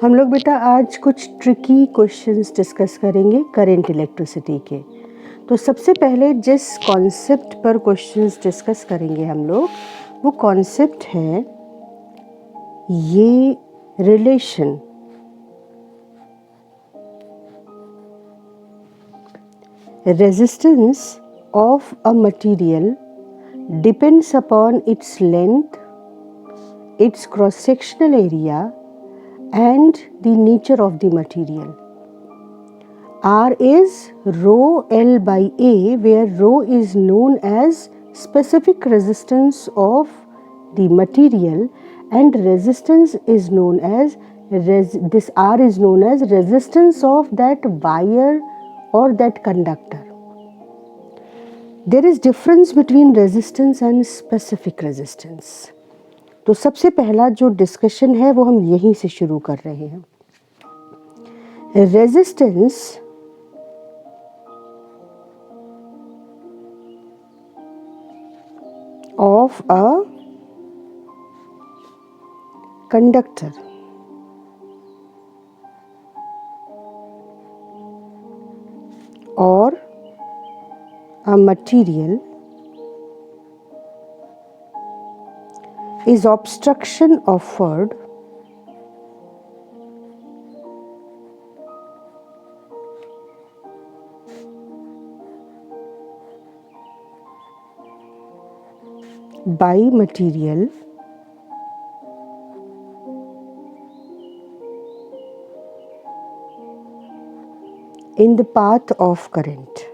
हम लोग बेटा आज कुछ ट्रिकी क्वेश्चंस डिस्कस करेंगे करंट इलेक्ट्रिसिटी के। तो सबसे पहले जिस कॉन्सेप्ट पर क्वेश्चंस डिस्कस करेंगे हम लोग, वो कॉन्सेप्ट है ये relation resistance of a material depends upon its length, it's cross sectional area and the nature of the material. R is rho L by A, where rho is known as specific resistance of the material and resistance is known as this R is known as resistance of that wire or that conductor. There is difference between resistance and specific resistance. तो सबसे पहला जो discussion है वो हम यहीं से शुरू कर रहे हैं। रेजिस्टेंस ऑफ अ कंडक्टर और a material is obstruction offered by material in the path of current.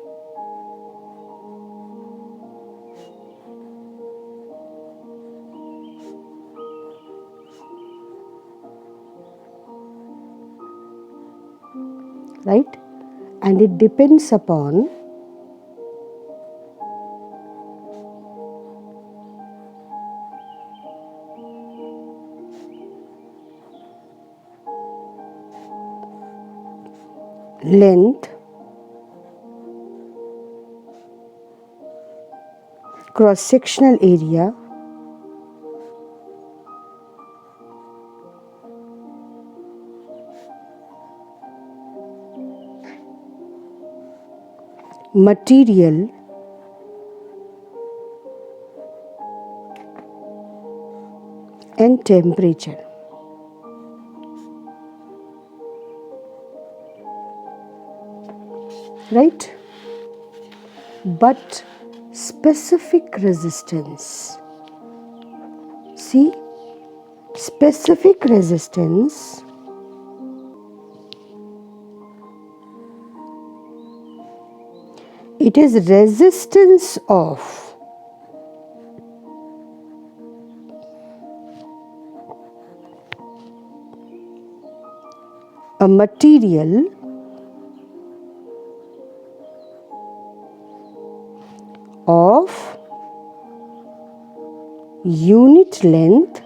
Right? And it depends upon length, cross-sectional area, material and temperature. Right? But specific resistance, see, specific resistance it is resistance of a material of unit length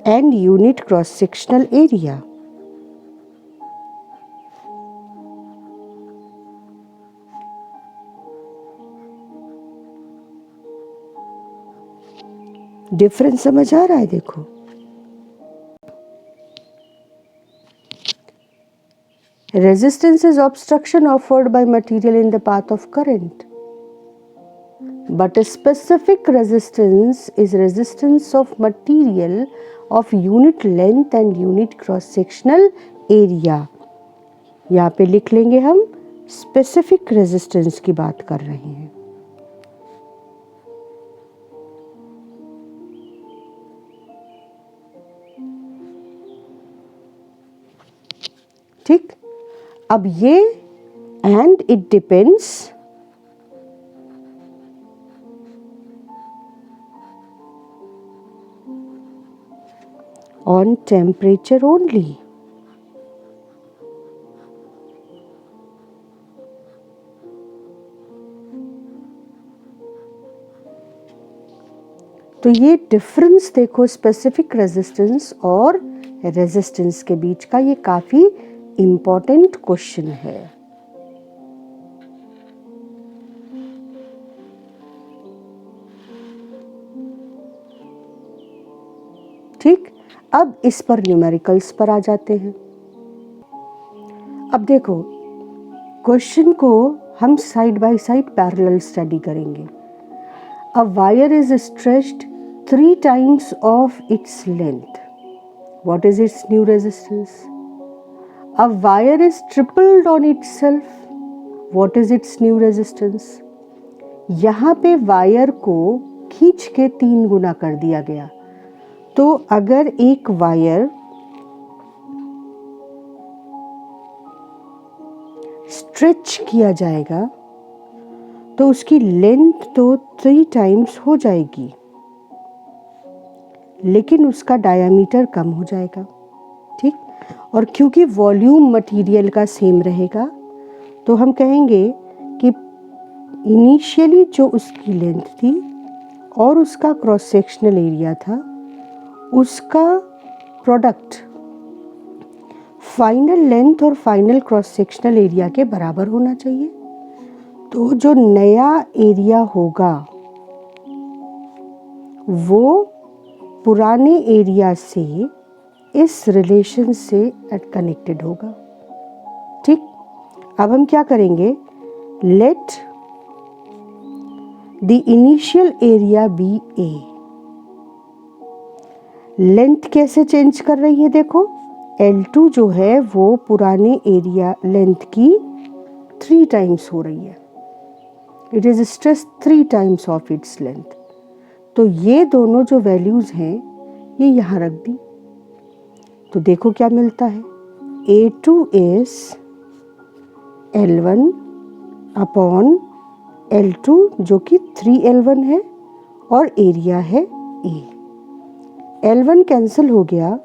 and unit cross-sectional area. Difference समझ आ रहा है? देखो, resistance is obstruction offered by material in the path of current, but a specific resistance is resistance of material of unit length and unit cross sectional area. यहाँ पे लिख लेंगे हम specific resistance की बात कर रहे हैं। ठीक, अब ये and it depends on temperature only. तो ये डिफरेंस देखो स्पेसिफिक रेजिस्टेंस और रेजिस्टेंस के बीच का, ये काफी इम्पोर्टेंट क्वेश्चन है। ठीक, अब इस पर न्यूमेरिकल्स पर आ जाते हैं। अब देखो, क्वेश्चन को हम side by side parallel study करेंगे। A wire is stretched 3 times of its length. What is its new resistance? A wire is tripled on itself. What is its new resistance? यहाँ पे वायर को खींच के 3 गुना कर दिया गया। तो अगर एक वायर स्ट्रेच किया जाएगा तो उसकी लेंथ तो 3 times हो जाएगी, लेकिन उसका डायामीटर कम हो जाएगा। ठीक, और क्योंकि वॉल्यूम मटेरियल का सेम रहेगा तो हम कहेंगे कि इनिशियली जो उसकी लेंथ थी और उसका क्रॉस सेक्शनल एरिया था, उसका प्रोडक्ट फाइनल लेंथ और फाइनल क्रॉस सेक्शनल एरिया के बराबर होना चाहिए। तो जो नया एरिया होगा वो पुराने एरिया से इस रिलेशन से कनेक्टेड होगा। ठीक, अब हम क्या करेंगे, let the initial area be A. Length कैसे चेंज कर रही है, देखो L2 जो है वो पुराने एरिया लेंथ की 3 times हो रही है। It is stress 3 times of its length. तो ये दोनों जो वैल्यूज हैं ये यहाँ रख दी, तो देखो क्या मिलता है। A2 is L1 upon L2 जो कि 3L1 है और एरिया है A। L1 कैंसिल हो गया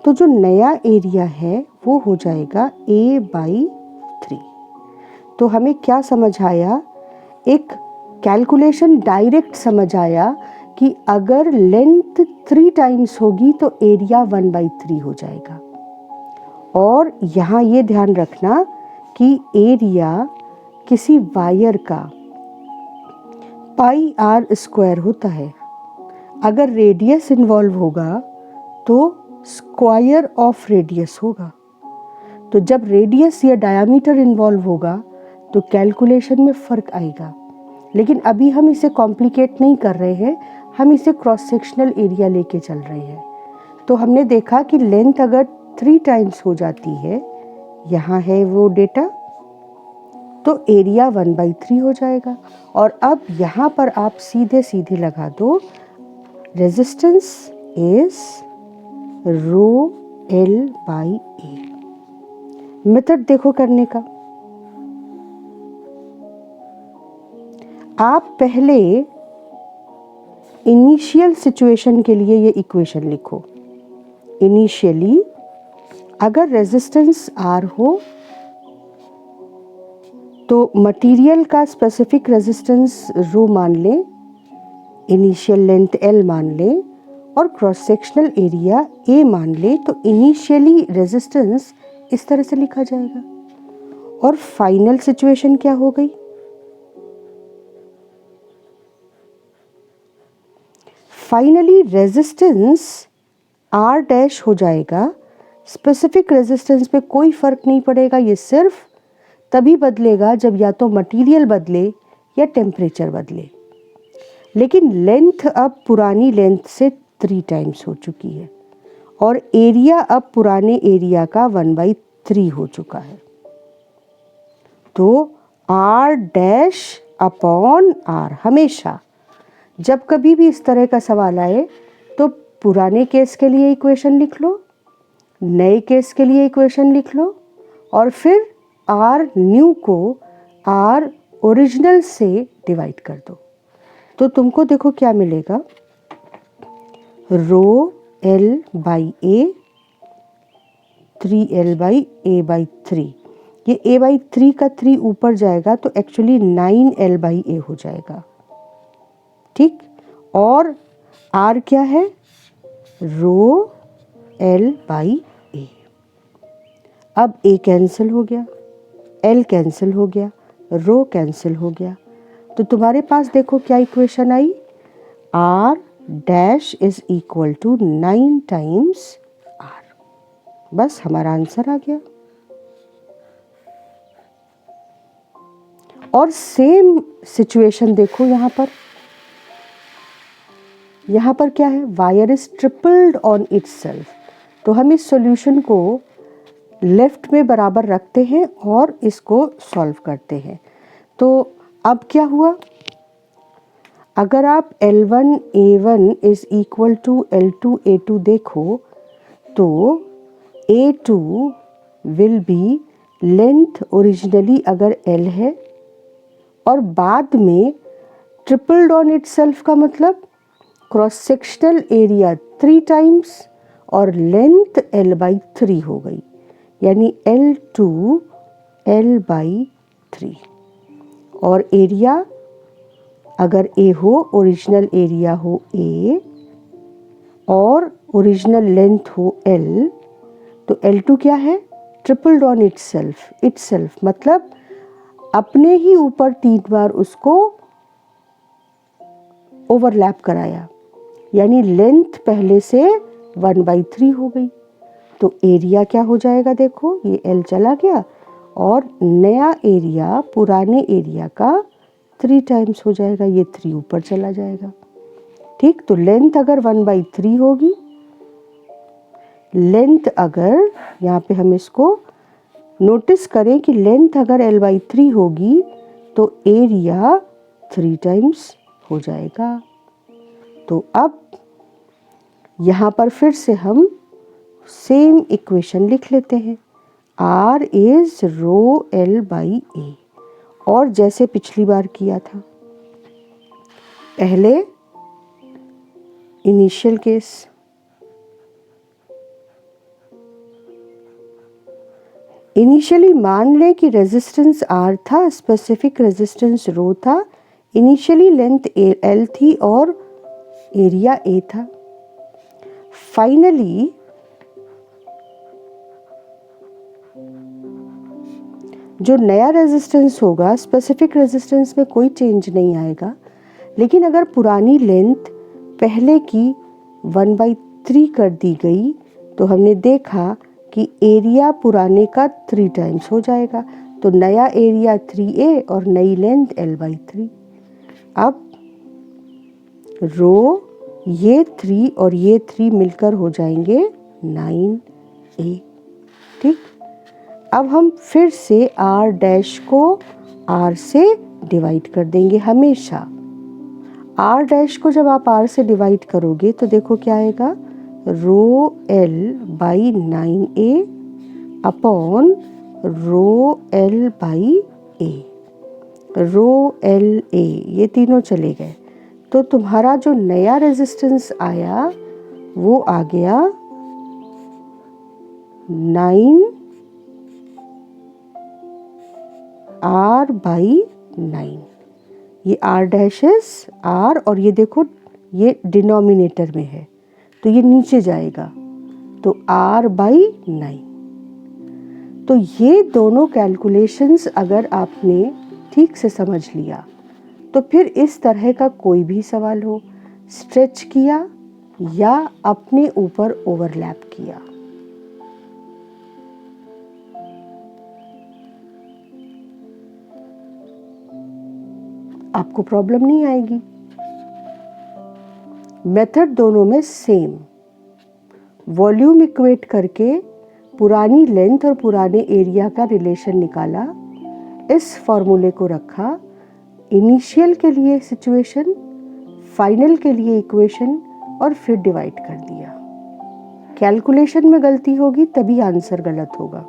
तो जो नया एरिया है वो हो जाएगा A/3। तो हमें क्या समझ आया, एक कैलकुलेशन डायरेक्ट समझ आया कि अगर लेंथ 3 times होगी तो एरिया 1/3 हो जाएगा। और यहाँ ये ध्यान रखना कि एरिया किसी वायर का πr² होता है। अगर रेडियस इन्वॉल्व होगा तो स्क्वायर ऑफ रेडियस होगा। तो जब रेडियस या डायामीटर इन्वॉल्व होगा तो कैलकुलेशन में फ़र्क आएगा। लेकिन अभी हम इसे कॉम्प्लिकेट नहीं कर रहे हैं, हम इसे क्रॉस सेक्शनल एरिया लेके चल रहे हैं। तो हमने देखा कि लेंथ अगर 3 times हो जाती है, यहाँ है वो डेटा, तो एरिया 1/3 हो जाएगा। और अब यहाँ पर आप सीधे सीधे लगा दो, रेजिस्टेंस इज ρL/A। मेथड देखो करने का। आप पहले इनिशियल सिचुएशन के लिए ये इक्वेशन लिखो। इनिशियली अगर रेजिस्टेंस R हो तो मटेरियल का स्पेसिफिक रेजिस्टेंस ρ मान लें, इनिशियल लेंथ L मान लें और क्रॉस सेक्शनल एरिया A मान ले, तो इनिशियली रेजिस्टेंस इस तरह से लिखा जाएगा। और फाइनल सिचुएशन क्या हो गई, फाइनली रेजिस्टेंस R' हो जाएगा। स्पेसिफिक रेजिस्टेंस पे कोई फर्क नहीं पड़ेगा, ये सिर्फ तभी बदलेगा जब या तो मटेरियल बदले या टेम्परेचर बदले। लेकिन लेंथ अब पुरानी लेंथ से 3 times हो चुकी है और एरिया अब पुराने एरिया का 1/3 हो चुका है। तो R' अपॉन R, हमेशा जब कभी भी इस तरह का सवाल आए तो पुराने केस के लिए इक्वेशन लिख लो, नए केस के लिए इक्वेशन लिख लो और फिर R न्यू को R ओरिजिनल से डिवाइड कर दो। तो तुमको देखो क्या मिलेगा, ρL/A 3L/A/3। ये A/3 का 3 ऊपर जाएगा तो एक्चुअली 9L/A हो जाएगा। ठीक, और R क्या है, ρL/A। अब A कैंसिल हो गया, L कैंसिल हो गया, ρ कैंसिल हो गया। तो तुम्हारे पास देखो क्या इक्वेशन आई, R dash is equal to 9 times r। बस हमारा आंसर आ गया। और सेम सिचुएशन देखो यहाँ पर क्या है, wire is tripled on itself. तो हम इस सॉल्यूशन को लेफ्ट में बराबर रखते हैं और इसको सॉल्व करते हैं। तो अब क्या हुआ, अगर आप L1A1 is equal to L2A2 देखो तो A2 will be length originally अगर L है और बाद में ट्रिपल्ड ऑन इटसेल्फ का मतलब क्रॉस सेक्शनल एरिया 3 टाइम्स और लेंथ L/3 हो गई, यानी L2 L/3। और एरिया अगर A हो, ओरिजिनल एरिया हो A और ओरिजिनल लेंथ हो L, तो L2 क्या है, ट्रिपल्ड ऑन इटसेल्फ मतलब अपने ही ऊपर 3 बार उसको ओवरलैप कराया, यानी लेंथ पहले से 1/3 हो गई। तो एरिया क्या हो जाएगा, देखो ये L चला गया और नया एरिया पुराने एरिया का 3 टाइम्स हो जाएगा, ये 3 ऊपर चला जाएगा। ठीक, तो लेंथ अगर 1/3 होगी, लेंथ अगर यहाँ पे हम इसको नोटिस करें कि लेंथ अगर L/3 होगी तो एरिया 3 टाइम्स हो जाएगा। तो अब यहाँ पर फिर से हम सेम इक्वेशन लिख लेते हैं, R इज रो L/A। और जैसे पिछली बार किया था, पहले इनिशियल केस, इनिशियली मान लें कि रेजिस्टेंस R था, स्पेसिफिक रेजिस्टेंस रो था, इनिशियली लेंथ L थी और एरिया A था। फाइनली जो नया रेजिस्टेंस होगा, स्पेसिफिक रेजिस्टेंस में कोई चेंज नहीं आएगा, लेकिन अगर पुरानी लेंथ पहले की 1/3 कर दी गई तो हमने देखा कि एरिया पुराने का 3 टाइम्स हो जाएगा। तो नया एरिया 3A और नई लेंथ L/3। अब रो ये 3 और ये 3 मिलकर हो जाएंगे 9A। ठीक, अब हम फिर से R डैश को R से डिवाइड कर देंगे हमेशा। R डैश को जब आप R से डिवाइड करोगे तो देखो क्या आएगा, रो L/9A अपॉन रो L/A। रो LA ये तीनों चले गए, तो तुम्हारा जो नया रेजिस्टेंस आया वो आ गया 9R/9। ये R डैशेस R और ये देखो ये डिनोमिनेटर में है तो ये नीचे जाएगा, तो R/9। तो ये दोनों कैलकुलेशंस अगर आपने ठीक से समझ लिया तो फिर इस तरह का कोई भी सवाल हो, स्ट्रेच किया या अपने ऊपर ओवरलैप किया, आपको प्रॉब्लम नहीं आएगी। मेथड दोनों में सेम, वॉल्यूम इक्वेट करके पुरानी लेंथ और पुराने एरिया का रिलेशन निकाला, इस फॉर्मूले को रखा, इनिशियल के लिए सिचुएशन, फाइनल के लिए इक्वेशन और फिर डिवाइड कर दिया। कैलकुलेशन में गलती होगी तभी आंसर गलत होगा।